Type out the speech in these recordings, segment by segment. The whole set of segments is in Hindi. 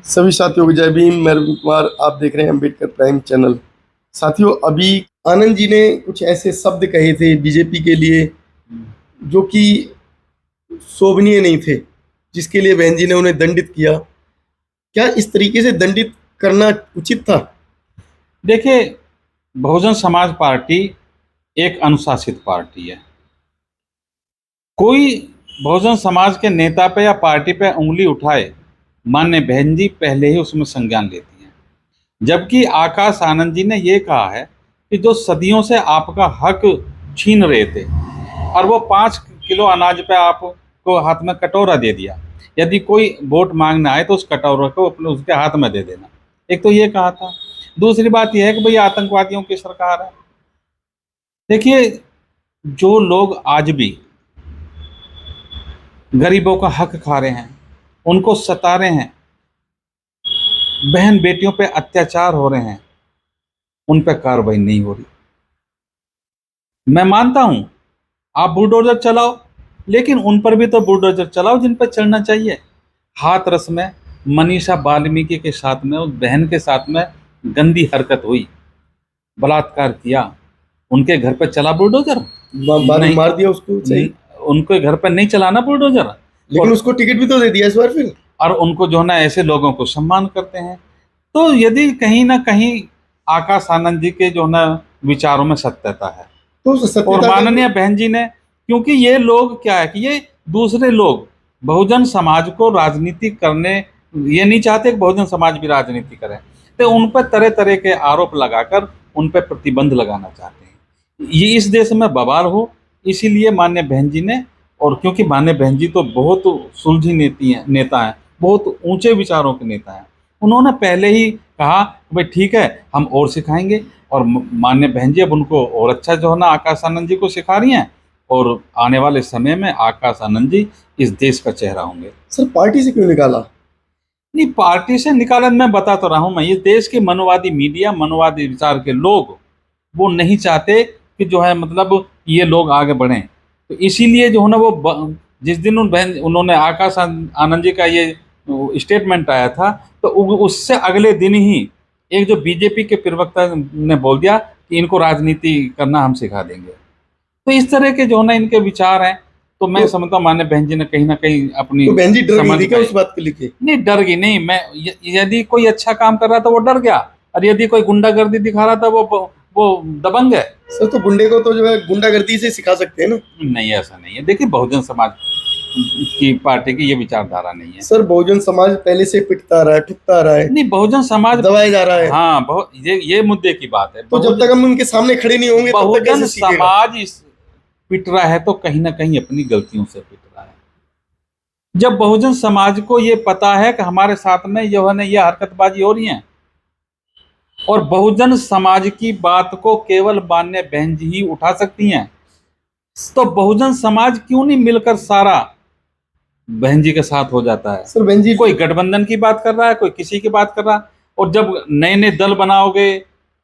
सभी साथियों को जय भीम। मैं रवि कुमार, आप देख रहे हैं अम्बेडकर प्राइम चैनल। साथियों, अभी आनंद जी ने कुछ ऐसे शब्द कहे थे बीजेपी के लिए जो कि शोभनीय नहीं थे, जिसके लिए बहन जी ने उन्हें दंडित किया। क्या इस तरीके से दंडित करना उचित था? देखिए, बहुजन समाज पार्टी एक अनुशासित पार्टी है। कोई बहुजन समाज के नेता पे या पार्टी पे उंगली उठाए, माननीय बहन जी पहले ही उसमें संज्ञान लेती हैं। जबकि आकाश आनंद जी ने ये कहा है कि जो सदियों से आपका हक छीन रहे थे और वो 5 किलो अनाज पे आपको हाथ में कटोरा दे दिया, यदि कोई वोट मांगना आए तो उस कटोरा को अपने उसके हाथ में दे देना। एक तो ये कहा था। दूसरी बात यह है कि भाई आतंकवादियों की सरकार है। देखिए, जो लोग आज भी गरीबों का हक खा रहे हैं, उनको सता रहे हैं, बहन बेटियों पे अत्याचार हो रहे हैं, उन पे कार्रवाई नहीं हो रही। मैं मानता हूं आप बुलडोजर चलाओ, लेकिन उन पर भी तो बुलडोजर चलाओ जिन पर चलना चाहिए। हाथरस में मनीषा वाल्मीकि के साथ में, उस बहन के साथ में गंदी हरकत हुई, बलात्कार किया, उनके घर पर चला बुलडोजर? नहीं, मार दिया उसको, सही। उनके घर पर नहीं चलाना बुलडोजर। लेकिन उसको टिकट भी तो दे दिया इस बार फिर। और उनको जो है ना, ऐसे लोगों को सम्मान करते हैं। तो यदि कहीं ना कहीं आकाश आनंद जी के जो है ना विचारों में सत्यता है, तो और सत्यता माननीय बहन जी ने, क्योंकि ये लोग क्या है कि ये दूसरे लोग बहुजन समाज को राजनीति करने, ये नहीं चाहते कि बहुजन समाज भी राजनीति करे, तो उन पर तरह तरह के आरोप लगाकर उन पर प्रतिबंध लगाना चाहते हैं। ये इस देश में बवाल हो, इसीलिए माननीय बहन जी ने, और क्योंकि माननीय बहन जी तो बहुत सुलझी नेता हैं, बहुत ऊंचे विचारों के नेता हैं, उन्होंने पहले ही कहा भाई ठीक है, हम और सिखाएंगे। और माननीय बहन जी अब उनको और अच्छा जो है ना आकाश आनंद जी को सिखा रही हैं, और आने वाले समय में आकाश आनंद जी इस देश का चेहरा होंगे। सर, पार्टी से क्यों निकाला? नहीं, पार्टी से निकाला, मैं बता तो रहा हूँ, मैं, ये देश के मनोवादी मीडिया, मनोवादी विचार के लोग वो नहीं चाहते कि जो है मतलब ये लोग आगे बढ़ें। तो इसीलिए जो है ना वो जिस दिन उन्होंने आकाश आनंद जी का ये स्टेटमेंट आया था, तो उससे अगले दिन ही एक जो बीजेपी के प्रवक्ता ने बोल दिया कि इनको राजनीति करना हम सिखा देंगे। तो इस तरह के जो है ना इनके विचार हैं। तो मैं समझता हूँ माननीय बहन जी ने कहीं ना कहीं अपनी तो बहन जी डर गई समझ थी क्या गए। उस बात को लेके? नहीं, डर गई नहीं। मैं यदि कोई अच्छा काम कर रहा था वो डर गया, और यदि कोई गुंडागर्दी दिखा रहा था वो दबंग है। सर, तो गुंडे को तो जो है गुंडागर्दी से सिखा सकते हैं ना? नहीं, ऐसा नहीं है। देखिए, बहुजन समाज की पार्टी की ये विचारधारा नहीं है। सर, बहुजन समाज पहले से पिटता रहा है, ठुकता रहा है, नहीं, बहुजन समाज दबाया जा रहा है। हाँ, बहुत ये मुद्दे की बात है। तो जब तक हम उनके सामने खड़े नहीं होंगे तब तक बहुजन कैसे सीखेगा? समाज पिट रहा है तो कहीं ना कहीं अपनी गलतियों से पिट रहा है। जब बहुजन समाज को ये पता है कि हमारे साथ में जो है ना ये हरकतबाजी हो रही है, और बहुजन समाज की बात को केवल माननीय बहन जी ही उठा सकती हैं, तो बहुजन समाज क्यों नहीं मिलकर सारा बहन जी के साथ हो जाता है? सर, बहन जी कोई गठबंधन की बात कर रहा है, कोई किसी की बात कर रहा है, और जब नए नए दल बनाओगे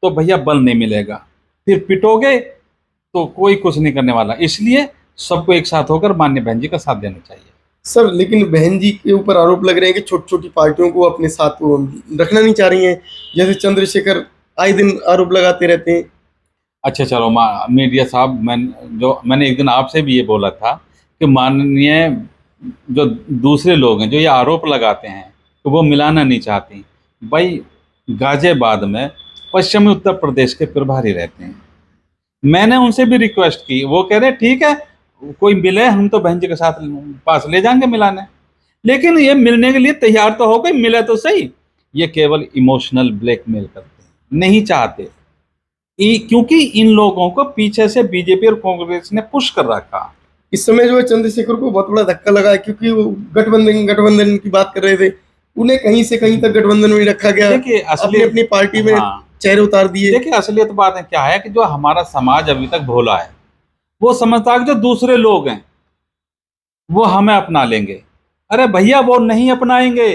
तो भैया बल नहीं मिलेगा, फिर पिटोगे तो कोई कुछ नहीं करने वाला। इसलिए सबको एक साथ होकर माननीय बहन जी का साथ देना चाहिए। सर, लेकिन बहन जी के ऊपर आरोप लग रहे हैं कि छोटी छोटी पार्टियों को अपने साथ वो रखना नहीं चाह रही हैं। जैसे चंद्रशेखर आए दिन आरोप लगाते रहते हैं। अच्छा चलो, मीडिया साहब, मैंने एक दिन आपसे भी ये बोला था कि माननीय जो दूसरे लोग हैं जो ये आरोप लगाते हैं तो वो मिलाना नहीं चाहती। भाई, गाजियाबाद में पश्चिमी उत्तर प्रदेश के प्रभारी रहते हैं, मैंने उनसे भी रिक्वेस्ट की, वो कह रहे ठीक है, कोई मिले हम तो बहन जी के साथ पास ले जाएंगे मिलाने। लेकिन ये मिलने के लिए तैयार तो हो गए, मिले तो सही। ये केवल इमोशनल ब्लैकमेल करते हैं, नहीं चाहते, क्योंकि इन लोगों को पीछे से बीजेपी और कांग्रेस ने पुश कर रखा। इस समय जो है चंद्रशेखर को बहुत बड़ा धक्का लगा है, क्योंकि वो गठबंधन की बात कर रहे थे, उन्हें कहीं से कहीं तक गठबंधन में रखा गया। देखिए, अपनी अपनी पार्टी में चेहरे उतार दिए। देखिए, असलियत बात है क्या है कि जो हमारा समाज अभी तक भोला है, वो समझता है कि जो दूसरे लोग हैं वो हमें अपना लेंगे। अरे भैया, वो नहीं अपनाएंगे।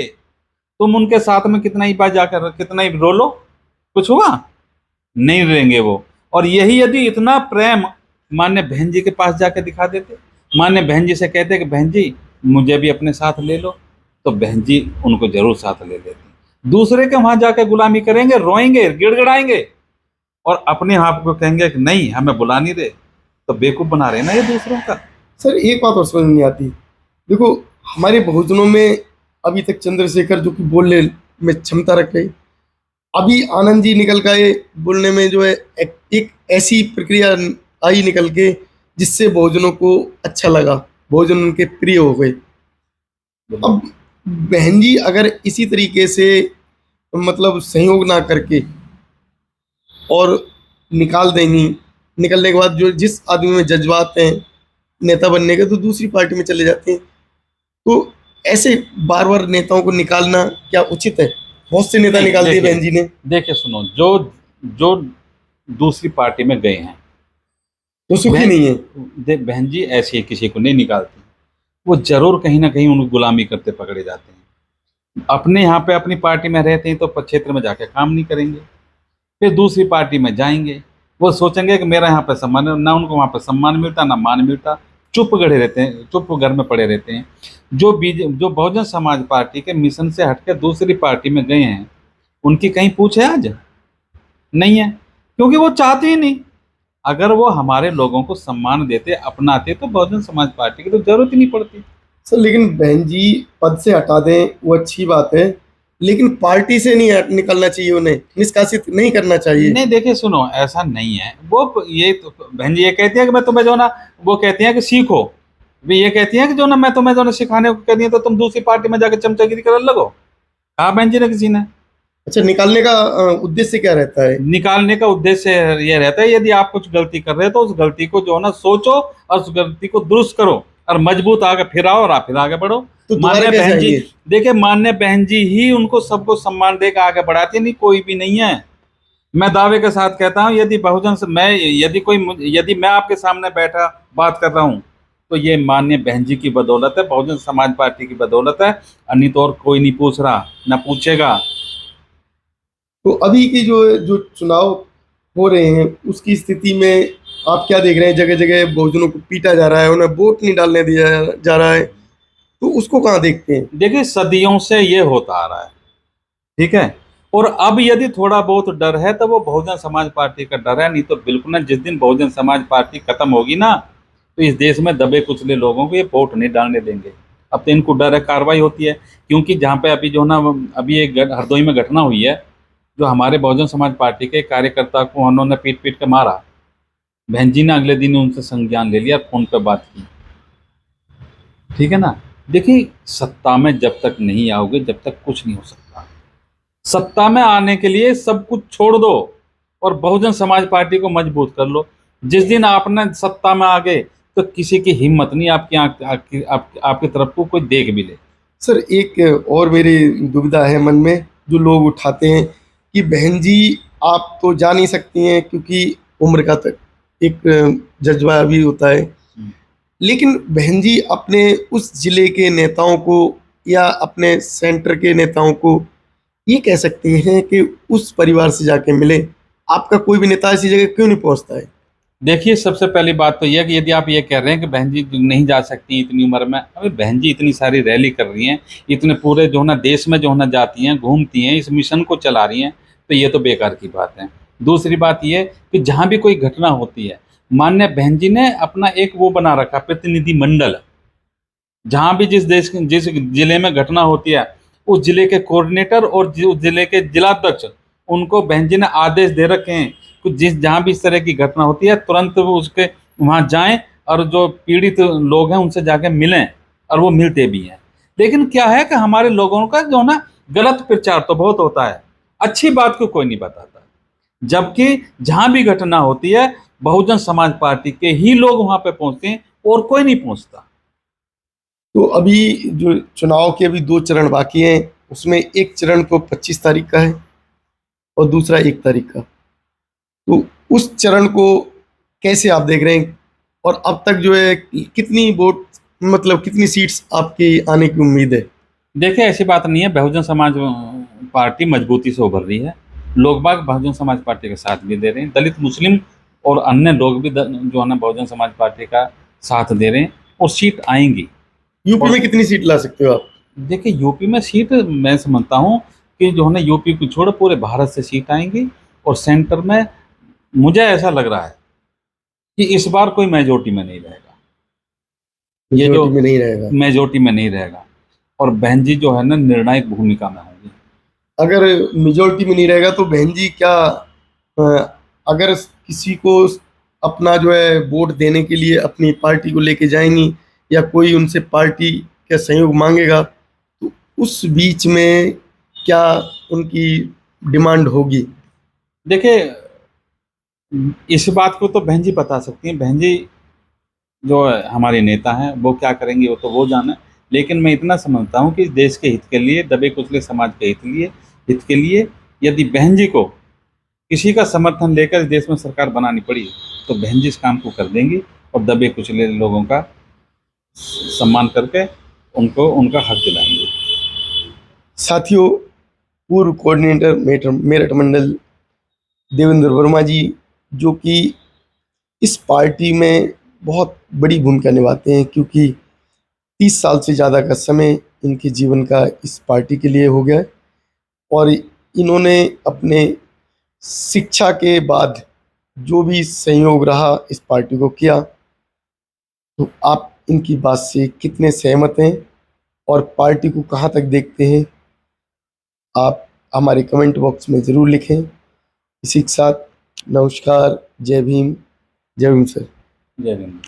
तुम उनके साथ में कितना ही बार जाकर कितना ही रो लो, कुछ हुआ नहीं, रहेंगे वो। और यही यदि इतना प्रेम मान्य बहन जी के पास जाके दिखा देते, मान्य बहन जी से कहते कि बहन जी मुझे भी अपने साथ ले लो, तो बहन जी उनको जरूर साथ ले लेती। दूसरे के वहां जाकर गुलामी करेंगे, रोएंगे, गिड़गिड़ाएंगे और अपने आप को कहेंगे कि नहीं हमें बुला नहीं रहे, तो बेवकूफ बना रहे हैं ना ये दूसरों का। सर एक बात और समझ नहीं आती, देखो हमारे बहुजनों में अभी तक चंद्रशेखर जो कि बोलने में क्षमता रख रहे, अभी आनंद जी निकल गए बोलने में, जो है एक ऐसी प्रक्रिया आई निकल के जिससे बहुजनों को अच्छा लगा, बहुजन उनके प्रिय हो गए। अब बहन जी अगर इसी तरीके से मतलब सहयोग ना करके और निकाल देंगी, निकलने के बाद जो जिस आदमी में जज्बात हैं नेता बनने के, तो दूसरी पार्टी में चले जाते हैं। तो ऐसे बार बार नेताओं को निकालना क्या उचित है? बहुत से नेता निकाल दिए बहन जी ने। देखिए सुनो, जो जो दूसरी पार्टी में गए हैं वो सुखी नहीं है। बहन जी ऐसे किसी को नहीं निकालती, वो जरूर कहीं ना कहीं उनको गुलामी करते पकड़े जाते हैं। अपने यहाँ पे अपनी पार्टी में रहते हैं तो क्षेत्र में जाके काम नहीं करेंगे, फिर दूसरी पार्टी में जाएंगे, वो सोचेंगे कि मेरा यहाँ पे सम्मान, ना उनको वहाँ पे सम्मान मिलता ना मान मिलता, चुप गड़े रहते हैं, चुप घर में पड़े रहते हैं। जो बहुजन समाज पार्टी के मिशन से हटकर दूसरी पार्टी में गए हैं, उनकी कहीं पूछ है आज? नहीं है, क्योंकि वो चाहते ही नहीं। अगर वो हमारे लोगों को सम्मान देते, अपनाते, तो बहुजन समाज पार्टी की तो जरूरत ही नहीं पड़ती। सर लेकिन बहन जी पद से हटा दें वो अच्छी बात है, लेकिन पार्टी से नहीं निकलना चाहिए, उन्हें निष्कासित नहीं करना चाहिए। नहीं देखिए सुनो, ऐसा नहीं है। वो ये तो बहन जी ये कहती है कि मैं तुम्हें जो ना, वो कहती है कि सीखो, वे ये कहती है कि जो ना मैं तुम्हें जो ना सिखाने को कहती है तो तुम दूसरी पार्टी में जाकर चमचागिरी करने लगो। कहा बहन जी ने किसी ने? अच्छा, निकालने का उद्देश्य क्या रहता है? निकालने का उद्देश्य ये रहता है, यदि आप कुछ गलती कर रहे हो तो उस गलती को जो है ना सोचो और उस गलती को दुरुस्त करो और मजबूत आगे फिर आओ और आप फिर आगे बढ़ो। तो मान्य कैसे बहन जी, आएंगे? देखिए मान्य बहन जी ही उनको सबको सम्मान देकर आगे बढ़ाती, नहीं कोई भी नहीं है। मैं दावे के साथ कहता हूं, यदि बहुजन से मैं यदि मैं आपके सामने बैठा बात कर रहा हूं तो ये मान्य बहन जी की बदौलत है, बहुजन समाज पार्टी की बदौलत है, अन्य तो और कोई नहीं पूछ रहा, ना पूछेगा। तो अभी की जो जो चुनाव हो रहे हैं उसकी स्थिति में आप क्या देख रहे हैं? जगह जगह बहुजनों को पीटा जा रहा है, उन्हें वोट नहीं डालने दिया जा रहा है, तो उसको कहाँ देखते हैं? देखिए सदियों से ये होता आ रहा है, ठीक है। और अब यदि थोड़ा बहुत डर है तो वो बहुजन समाज पार्टी का डर है, नहीं तो बिल्कुल ना। जिस दिन बहुजन समाज पार्टी खत्म होगी ना, तो इस देश में दबे कुचले लोगों को ये वोट नहीं डालने देंगे। अब तो इनको डर है, कार्रवाई होती है। क्योंकि जहाँ पे अभी जो ना, अभी एक हरदोई में घटना हुई है, जो हमारे बहुजन समाज पार्टी के कार्यकर्ता को उन्होंने पीट पीट के मारा, बहन जी ने अगले दिन उनसे संज्ञान ले लिया, फोन पे बात की, ठीक है ना। देखिए सत्ता में जब तक नहीं आओगे जब तक कुछ नहीं हो सकता। सत्ता में आने के लिए सब कुछ छोड़ दो और बहुजन समाज पार्टी को मजबूत कर लो। जिस दिन आपने सत्ता में आ गए तो किसी की हिम्मत नहीं आपकी तरफ को कोई देख भी ले। सर एक और मेरी दुविधा है मन में, जो लोग उठाते हैं कि बहन जी आप तो जा नहीं सकती हैं क्योंकि उम्र का तक एक जज्बा भी होता है, लेकिन बहन जी अपने उस जिले के नेताओं को या अपने सेंटर के नेताओं को ये कह सकती हैं कि उस परिवार से जाके मिले। आपका कोई भी नेता ऐसी जगह क्यों नहीं पहुंचता है? देखिए सबसे पहली बात तो यह है कि यदि आप ये कह रहे हैं कि बहन जी नहीं जा सकती इतनी उम्र में, अभी बहन जी इतनी सारी रैली कर रही हैं, इतने पूरे जो है ना देश में जो है ना जाती हैं, घूमती हैं, इस मिशन को चला रही हैं, तो ये तो बेकार की बात है। दूसरी बात ये कि जहाँ भी कोई घटना होती है, माननीय बहन जी ने अपना एक वो बना रखा प्रतिनिधि मंडल, जहाँ भी जिस जिले में घटना होती है उस जिले के कोऑर्डिनेटर और उस जिले के जिलाध्यक्ष, उनको बहन जी ने आदेश दे रखे हैं कि जहाँ भी इस तरह की घटना होती है तुरंत वो उसके वहाँ जाएं और जो पीड़ित लोग हैं उनसे जाके मिलें, और वो मिलते भी हैं। लेकिन क्या है कि हमारे लोगों का जो ना गलत प्रचार तो बहुत होता है, अच्छी बात को कोई नहीं बताता, जबकि जहाँ भी घटना होती है बहुजन समाज पार्टी के ही लोग वहाँ पे पहुँचते हैं और कोई नहीं पहुँचता। तो अभी जो चुनाव के अभी 2 चरण बाकी हैं, उसमें एक चरण तो 25 तारीख का है और दूसरा 1 तारीख का, तो उस चरण को कैसे आप देख रहे हैं? और अब तक जो है कितनी वोट, मतलब कितनी सीट्स आपकी आने की उम्मीद है? देखिए ऐसी बात नहीं है, बहुजन समाज पार्टी मजबूती से उभर रही है, लोग बाग बहुजन समाज पार्टी का साथ भी दे रहे हैं, दलित मुस्लिम और अन्य लोग भी जो है ना बहुजन समाज पार्टी का साथ दे रहे हैं, और सीट आएंगी। यूपी में कितनी सीट ला सकते हो आप? देखिए यूपी में सीट मैं समझता हूँ कि जो है ना यूपी को छोड़ पूरे भारत से सीट आएंगी और सेंटर में मुझे ऐसा लग रहा है कि इस बार कोई मेजोरिटी में नहीं रहेगा, ये जो मेजोरिटी में नहीं रहेगा। मेजोरिटी में नहीं रहेगा, और बहन जी जो है ना निर्णायक भूमिका में होंगी। अगर मेजोरिटी में नहीं रहेगा तो बहन जी क्या अगर किसी को अपना जो है वोट देने के लिए अपनी पार्टी को लेके जाएंगी या कोई उनसे पार्टी का सहयोग मांगेगा तो उस बीच में क्या उनकी डिमांड होगी? देखिए, इस बात को तो बहन जी बता सकती हैं, बहन जी जो हमारे नेता हैं वो क्या करेंगे वो तो वो जाने। लेकिन मैं इतना समझता हूँ कि देश के हित के लिए, दबे कुचले समाज के हित के लिए यदि बहन जी को किसी का समर्थन लेकर इस देश में सरकार बनानी पड़ी तो बहन जी इस काम को कर देंगी और दबे कुचले लोगों का सम्मान करके उनको उनका हक दिलाएंगे। साथियों, पूर्व कोऑर्डिनेटर मेरठ मंडल देवेंद्र वर्मा जी, जो कि इस पार्टी में बहुत बड़ी भूमिका निभाते हैं, क्योंकि 30 साल से ज़्यादा का समय इनके जीवन का इस पार्टी के लिए हो गया है और इन्होंने अपने शिक्षा के बाद जो भी सहयोग रहा इस पार्टी को किया। तो आप इनकी बात से कितने सहमत हैं और पार्टी को कहाँ तक देखते हैं, आप हमारे कमेंट बॉक्स में ज़रूर लिखें। इसी के साथ नमस्कार, जय भीम, जय भीम सर। जय हिंद।